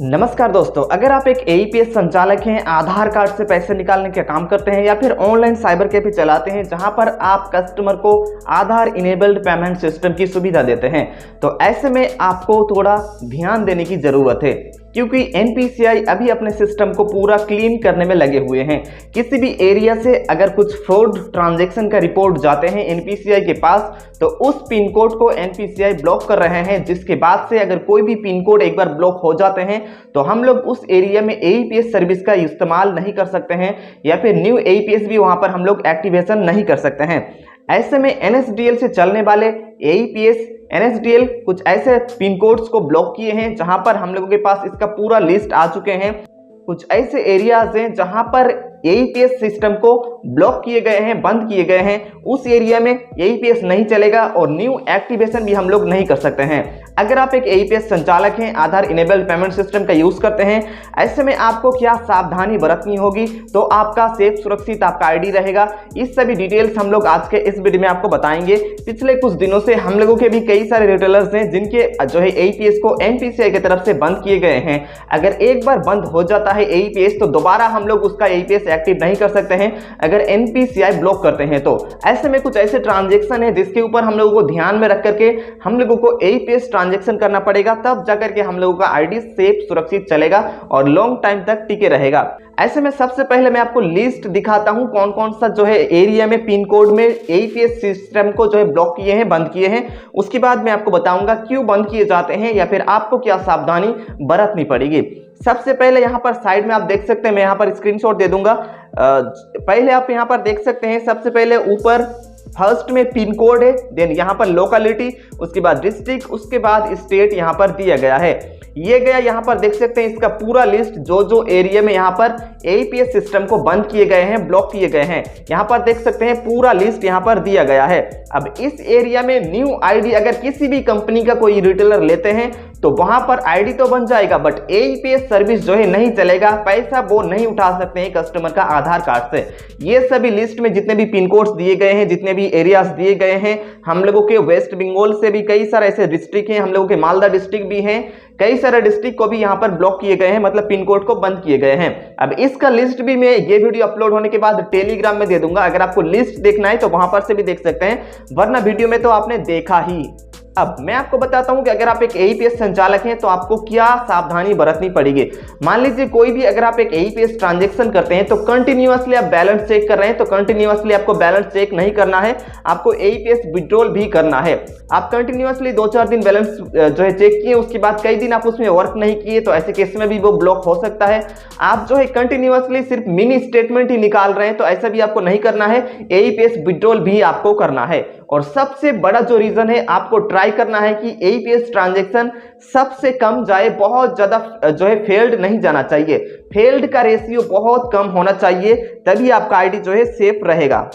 नमस्कार दोस्तों, अगर आप एक एईपीएस संचालक हैं, आधार कार्ड से पैसे निकालने का काम करते हैं या फिर ऑनलाइन साइबर कैफे चलाते हैं जहां पर आप कस्टमर को आधार इनेबल्ड पेमेंट सिस्टम की सुविधा देते हैं, तो ऐसे में आपको थोड़ा ध्यान देने की जरूरत है क्योंकि एनपीसीआई अभी अपने सिस्टम को पूरा क्लीन करने में लगे हुए हैं। किसी भी एरिया से अगर कुछ फ्रॉड ट्रांजैक्शन का रिपोर्ट जाते हैं एनपीसीआई के पास, तो उस पिन कोड को एनपीसीआई ब्लॉक कर रहे हैं, जिसके बाद से अगर कोई भी पिन कोड एक बार ब्लॉक हो जाते हैं तो हम लोग उस एरिया में एईपीएस सर्विस का इस्तेमाल नहीं कर सकते हैं या फिर न्यू एईपीएस भी वहां पर हम लोग एक्टिवेशन नहीं कर सकते हैं। ऐसे में एनएसडीएल से चलने वाले एईपीएस एनएसडीएल कुछ ऐसे पिन कोड्स को ब्लॉक किए हैं जहां पर हम लोगों के पास इसका पूरा लिस्ट आ चुके हैं। कुछ ऐसे एरियाज हैं जहां पर एईपीएस सिस्टम को ब्लॉक किए गए हैं, बंद किए गए हैं, उस एरिया में एईपीएस नहीं चलेगा और न्यू एक्टिवेशन भी हम लोग नहीं कर सकते हैं। अगर आप एक एईपीएस संचालक हैं, आधार इनेबल्ड पेमेंट सिस्टम का यूज करते हैं, ऐसे में आपको क्या सावधानी बरतनी होगी तो आपका सेफ सुरक्षित आपका आईडी रहेगा। इस सभी डिटेल्स हम लोग आज के इस वीडियो में आपको बताएंगे। पिछले कुछ दिनों से हम लोगों के भी कई सारे रिटेलर्स हैं जिनके जो है एईपीएस को एनपीसीआई की तरफ से बंद किए गए हैं। अगर एक बार बंद हो जाता है एईपीएस तो दोबारा हम लोग उसका एईपीएस एक्टिव नहीं कर सकते हैं अगर एनपीसीआई ब्लॉक करते हैं। तो ऐसे में कुछ ऐसे ट्रांजैक्शन है जिसके ऊपर हम लोगों को ध्यान में रख करके हम लोगों को एईपीएस ट्रांजैक्शन करना पड़ेगा, तब जाकर के हम लोगों का आईडी सेफ सुरक्षित चलेगा और लॉन्ग टाइम तक टिके रहेगा। ऐसे में सबसे पहले मैं आपको लिस्ट दिखाता हूं कौन कौन सा जो है एरिया में पिन कोड में एईपीएस सिस्टम को जो है ब्लॉक किए हैं, बंद किए हैं। उसके बाद मैं आपको बताऊंगा क्यों बंद किए जाते हैं या फिर आपको क्या सावधानी बरतनी पड़ेगी। सबसे पहले यहाँ पर साइड में आप देख सकते हैं, मैं यहाँ पर स्क्रीनशॉट दे दूंगा। पहले आप यहाँ पर देख सकते हैं, सबसे पहले ऊपर फर्स्ट में पिन कोड है, देन यहाँ पर लोकेलिटी, उसके बाद डिस्ट्रिक्ट, उसके बाद स्टेट यहाँ पर दिया गया है। ये गया यहाँ पर देख सकते हैं इसका पूरा लिस्ट जो जो एरिया में यहाँ पर एईपीएस सिस्टम को बंद किए गए हैं, ब्लॉक किए गए हैं, यहाँ पर देख सकते हैं पूरा लिस्ट यहाँ पर दिया गया है। अब इस एरिया में न्यू आईडी अगर किसी भी कंपनी का कोई रिटेलर लेते हैं तो वहां पर आईडी तो बन जाएगा बट एईपीएस सर्विस जो है नहीं चलेगा, पैसा वो नहीं उठा सकते हैं कस्टमर का आधार कार्ड से। ये सभी लिस्ट में जितने भी पिन कोड्स दिए गए हैं, जितने भी एरियाज दिए गए हैं, हम लोगों के वेस्ट बंगाल से भी कई सारे ऐसे डिस्ट्रिक्ट हैं, हम लोगों के मालदा डिस्ट्रिक्ट भी हैं, कई सारे डिस्ट्रिक्ट को भी यहाँ पर ब्लॉक किए गए हैं, मतलब पिन कोड को बंद किए गए हैं। अब इसका लिस्ट भी मैं ये वीडियो अपलोड होने के बाद टेलीग्राम में दे दूंगा, अगर आपको लिस्ट देखना है तो वहां पर से भी देख सकते हैं, वरना वीडियो में तो आपने देखा ही। अब मैं आपको बताता हूं कि अगर आप एक एईपीएस संचालक हैं तो आपको क्या सावधानी बरतनी पड़ेगी। मान लीजिए कोई भी अगर आप एक एईपीएस ट्रांजैक्शन करते हैं तो कंटिन्यूअसली आप बैलेंस चेक कर रहे हैं, तो कंटिन्यूअसली आपको बैलेंस चेक नहीं करना है, आपको एईपीएस विड्रॉल भी करना है। आप कंटिन्यूअसली 2-4 दिन बैलेंस जो है चेक किए, उसके बाद कई दिन आप उसमें वर्क नहीं किए तो ऐसे केस में भी वो ब्लॉक हो सकता है। आप जो है कंटिन्यूअसली सिर्फ मिनी स्टेटमेंट ही निकाल रहे हैं तो ऐसा भी आपको नहीं करना है, एईपीएस विड्रॉल भी आपको करना है। और सबसे बड़ा जो रीजन है, आपको ट्राई करना है कि एईपीएस ट्रांजैक्शन सबसे कम जाए, बहुत ज्यादा जो है फेल्ड नहीं जाना चाहिए। फेल्ड का रेशियो बहुत कम होना चाहिए, तभी आपका आईडी जो है सेफ रहेगा।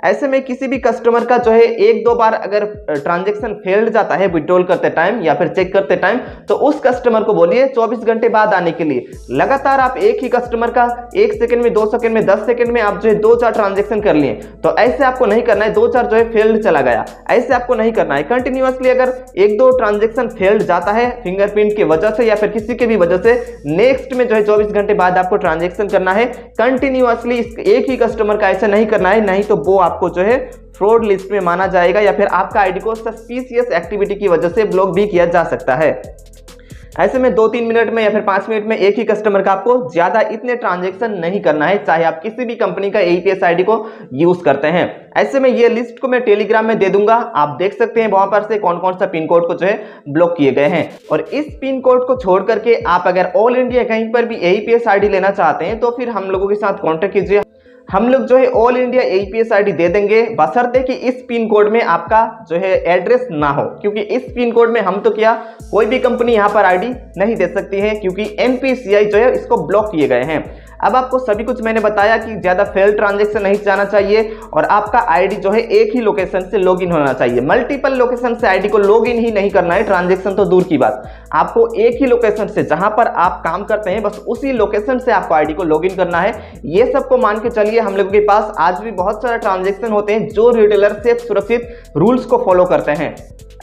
ऐसे में किसी भी कस्टमर का जो है 1-2 बार अगर ट्रांजैक्शन फेल्ड जाता है विड्रॉल करते टाइम या फिर चेक करते टाइम, तो उस कस्टमर को बोलिए 24 घंटे बाद आने के लिए। लगातार आप एक ही कस्टमर का 1 सेकंड में, 2 सेकंड में, 10 सेकंड में आप जो है 2-4 ट्रांजैक्शन कर लिए, तो ऐसे आपको नहीं करना है। 2-4 जो है फेल्ड चला गया, ऐसे आपको नहीं करना है। कंटिन्यूअसली अगर 1-2 ट्रांजैक्शन फेल्ड जाता है फिंगरप्रिंट की वजह से या फिर किसी की भी वजह से, नेक्स्ट में जो है 24 घंटे बाद आपको ट्रांजैक्शन करना है। कंटिन्यूअसली एक ही कस्टमर का ऐसा नहीं करना है, नहीं तो वो आपको जो है फ्रॉड लिस्ट में माना जाएगा या फिर आपका आईडी को सस्पिशियस एक्टिविटी की वजह से ब्लॉक भी किया जा सकता है। ऐसे में 2-3 मिनट में या फिर 5 मिनट में एक ही कस्टमर का आपको ज्यादा इतने ट्रांजैक्शन नहीं करना है, चाहे आप किसी भी कंपनी का एईपीएस आईडी को यूज करते हैं। ऐसे में ये लिस्ट को मैं टेलीग्राम में दे दूंगा, आप देख सकते हैं वहां पर से कौन कौन सा पिन कोड को जो है ब्लॉक किए गए हैं। और इस पिन कोड को छोड़ करके आप अगर ऑल इंडिया कहीं पर भी एईपीएस आईडी लेना चाहते हैं तो फिर हम लोगों के साथ कॉन्टेक्ट कीजिए, हम लोग जो है ऑल इंडिया एईपीएस आईडी दे देंगे, बशर्ते कि इस पिन कोड में आपका जो है एड्रेस ना हो, क्योंकि इस पिन कोड में हम तो क्या कोई भी कंपनी यहाँ पर आईडी नहीं दे सकती है क्योंकि एनपीसीआई जो है इसको ब्लॉक किए गए हैं। अब आपको सभी कुछ मैंने बताया कि ज़्यादा फेल ट्रांजेक्शन नहीं जाना चाहिए और आपका आईडी जो है एक ही लोकेशन से लॉगिन होना चाहिए। मल्टीपल लोकेशन से आईडी को लॉगिन ही नहीं करना है, ट्रांजेक्शन तो दूर की बात। आपको एक ही लोकेशन से जहां पर आप काम करते हैं बस उसी लोकेशन से आपको आईडी को लॉगिन करना है। ये सबको मान के चलिए हम लोगों के पास आज भी बहुत सारे ट्रांजेक्शन होते हैं जो रिटेलर सेफ सुरक्षित रूल्स को फॉलो करते हैं।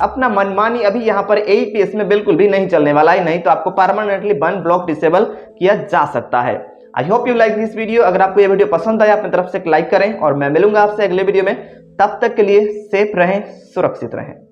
अपना मनमानी अभी यहाँ पर AEPS में बिल्कुल भी नहीं चलने वाला है, नहीं तो आपको परमानेंटली बन ब्लॉक डिसेबल किया जा सकता है। I hope you like this video. अगर आपको ये वीडियो पसंद आया अपनी तरफ से एक लाइक करें और मैं मिलूंगा आपसे अगले वीडियो में। तब तक के लिए सेफ रहें, सुरक्षित रहें।